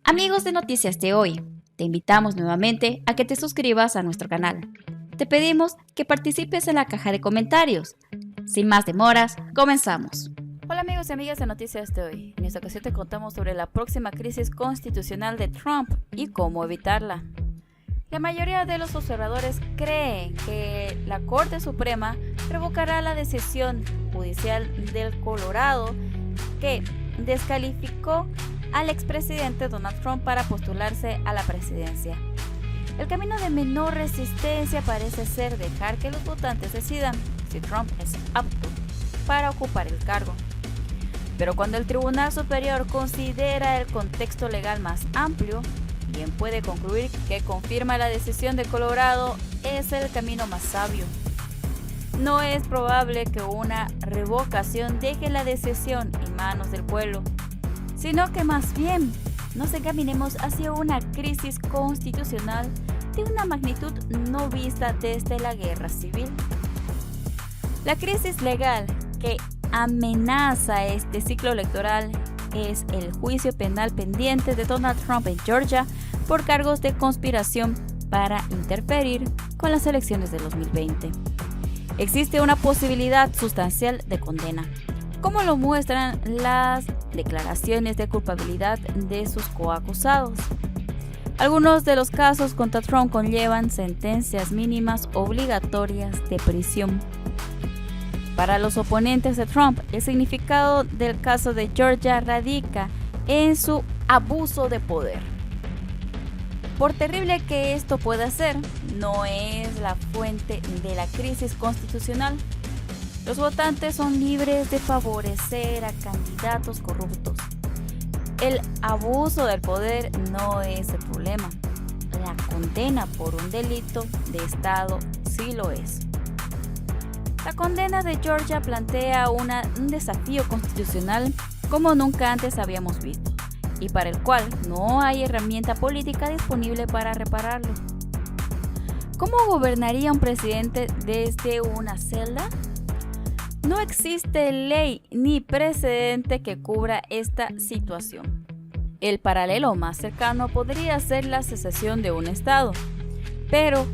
Amigos de Noticias de Hoy, te invitamos nuevamente a que te suscribas a nuestro canal. Te pedimos que participes en la caja de comentarios. Sin más demoras, comenzamos. Hola amigos y amigas de Noticias de Hoy. En esta ocasión te contamos sobre la próxima crisis constitucional de Trump y cómo evitarla. La mayoría de los observadores creen que la Corte Suprema revocará la decisión judicial del Colorado que descalificó al expresidente Donald Trump para postularse a la presidencia. El camino de menor resistencia parece ser dejar que los votantes decidan si Trump es apto para ocupar el cargo. Pero cuando el Tribunal Superior considera el contexto legal más amplio, bien puede concluir que confirma la decisión de Colorado es el camino más sabio. No es probable que una revocación deje la decisión en manos del pueblo, sino que más bien nos encaminemos hacia una crisis constitucional de una magnitud no vista desde la guerra civil. La crisis legal que amenaza este ciclo electoral es el juicio penal pendiente de Donald Trump en Georgia por cargos de conspiración para interferir con las elecciones de 2020. Existe una posibilidad sustancial de condena, como lo muestran las declaraciones de culpabilidad de sus coacusados. Algunos de los casos contra Trump conllevan sentencias mínimas obligatorias de prisión. Para los oponentes de Trump, el significado del caso de Georgia radica en su abuso de poder. Por terrible que esto pueda ser, no es la fuente de la crisis constitucional. Los votantes son libres de favorecer a candidatos corruptos. El abuso del poder no es el problema. La condena por un delito de Estado sí lo es. La condena de Georgia plantea un desafío constitucional como nunca antes habíamos visto, y para el cual no hay herramienta política disponible para repararlo. ¿Cómo gobernaría un presidente desde una celda? No existe ley ni precedente que cubra esta situación. El paralelo más cercano podría ser la secesión de un estado, pero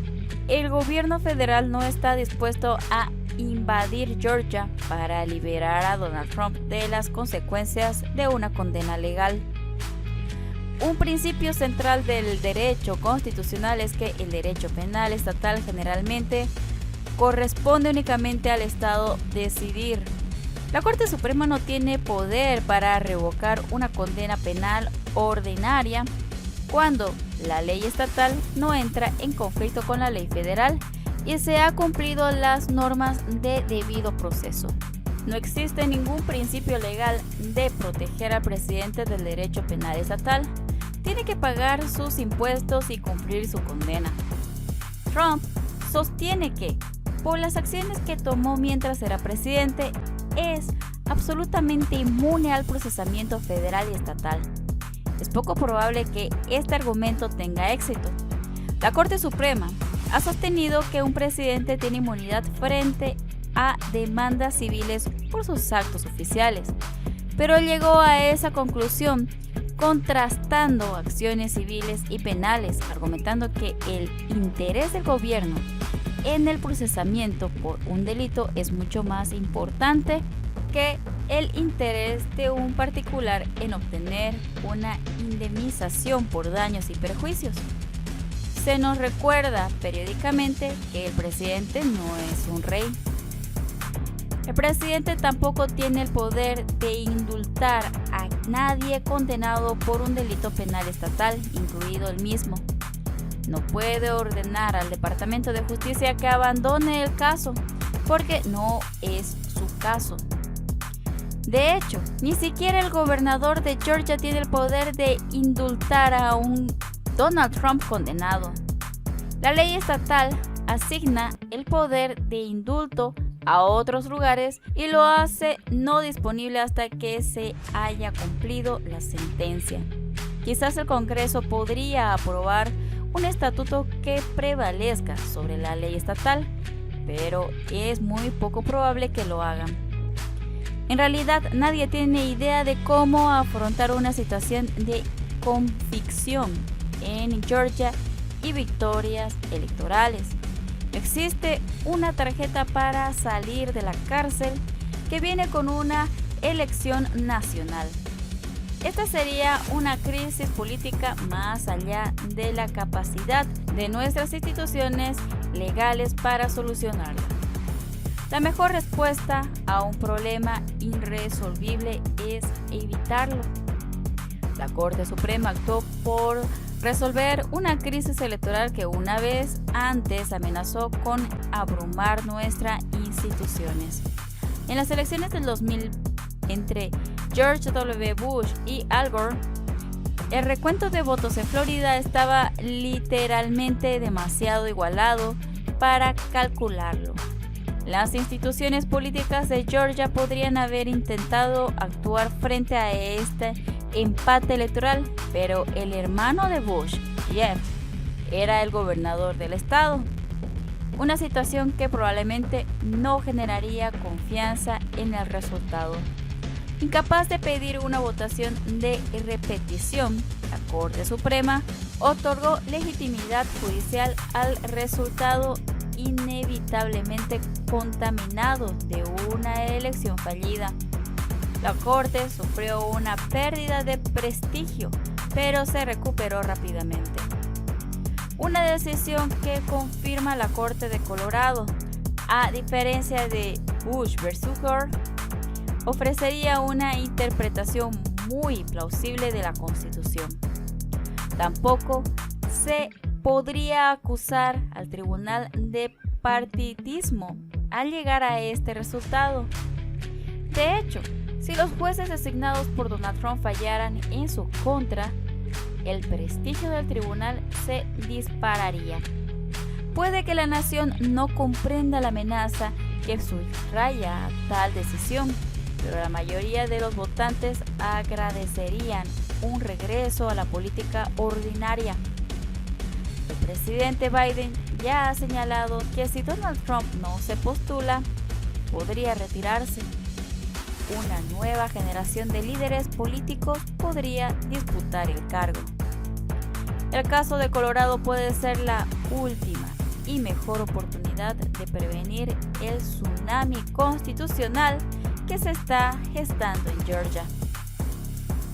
el gobierno federal no está dispuesto a invadir Georgia para liberar a Donald Trump de las consecuencias de una condena legal. Un principio central del derecho constitucional es que el derecho penal estatal generalmente corresponde únicamente al Estado decidir. La Corte Suprema no tiene poder para revocar una condena penal ordinaria cuando la ley estatal no entra en conflicto con la ley federal y se han cumplido las normas de debido proceso. No existe ningún principio legal de proteger al presidente del derecho penal estatal. Tiene que pagar sus impuestos y cumplir su condena. Trump sostiene que, por las acciones que tomó mientras era presidente, es absolutamente inmune al procesamiento federal y estatal. Es poco probable que este argumento tenga éxito. La Corte Suprema ha sostenido que un presidente tiene inmunidad frente a demandas civiles por sus actos oficiales, pero llegó a esa conclusión contrastando acciones civiles y penales, argumentando que el interés del gobierno en el procesamiento por un delito es mucho más importante que el interés de un particular en obtener una indemnización por daños y perjuicios. Se nos recuerda periódicamente que el presidente no es un rey. El presidente tampoco tiene el poder de indultar a nadie condenado por un delito penal estatal, incluido el mismo. No puede ordenar al Departamento de Justicia que abandone el caso, porque no es su caso. De hecho, ni siquiera el gobernador de Georgia tiene el poder de indultar a un Donald Trump condenado. La ley estatal asigna el poder de indulto a otros lugares y lo hace no disponible hasta que se haya cumplido la sentencia. Quizás el Congreso podría aprobar un estatuto que prevalezca sobre la ley estatal, pero es muy poco probable que lo hagan. En realidad, nadie tiene idea de cómo afrontar una situación de convicción en Georgia y victorias electorales. Existe una tarjeta para salir de la cárcel que viene con una elección nacional. Esta sería una crisis política más allá de la capacidad de nuestras instituciones legales para solucionarla. La mejor respuesta a un problema irresolvible es evitarlo. La Corte Suprema actuó por resolver una crisis electoral que una vez antes amenazó con abrumar nuestras instituciones. En las elecciones del 2000 entre George W. Bush y Al Gore, el recuento de votos en Florida estaba literalmente demasiado igualado para calcularlo. Las instituciones políticas de Georgia podrían haber intentado actuar frente a este empate electoral, pero el hermano de Bush, Jeff, era el gobernador del estado. Una situación que probablemente no generaría confianza en el resultado. Incapaz de pedir una votación de repetición, la Corte Suprema otorgó legitimidad judicial al resultado inevitablemente contaminado de una elección fallida. La Corte sufrió una pérdida de prestigio, pero se recuperó rápidamente. Una decisión que confirma la Corte de Colorado, a diferencia de Bush versus Gore, ofrecería una interpretación muy plausible de la Constitución. Tampoco se podría acusar al tribunal de partidismo al llegar a este resultado. De hecho, si los jueces designados por Donald Trump fallaran en su contra, el prestigio del tribunal se dispararía. Puede que la nación no comprenda la amenaza que subraya tal decisión, pero la mayoría de los votantes agradecerían un regreso a la política ordinaria. El presidente Biden ya ha señalado que si Donald Trump no se postula, podría retirarse. Una nueva generación de líderes políticos podría disputar el cargo. El caso de Colorado puede ser la última y mejor oportunidad de prevenir el tsunami constitucional que se está gestando en Georgia.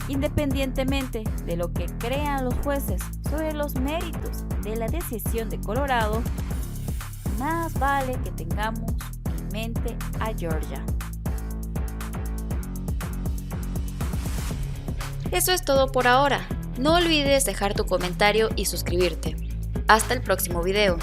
Independientemente de lo que crean los jueces sobre los méritos de la decisión de Colorado, más vale que tengamos en mente a Georgia. Eso es todo por ahora. No olvides dejar tu comentario y suscribirte. Hasta el próximo video.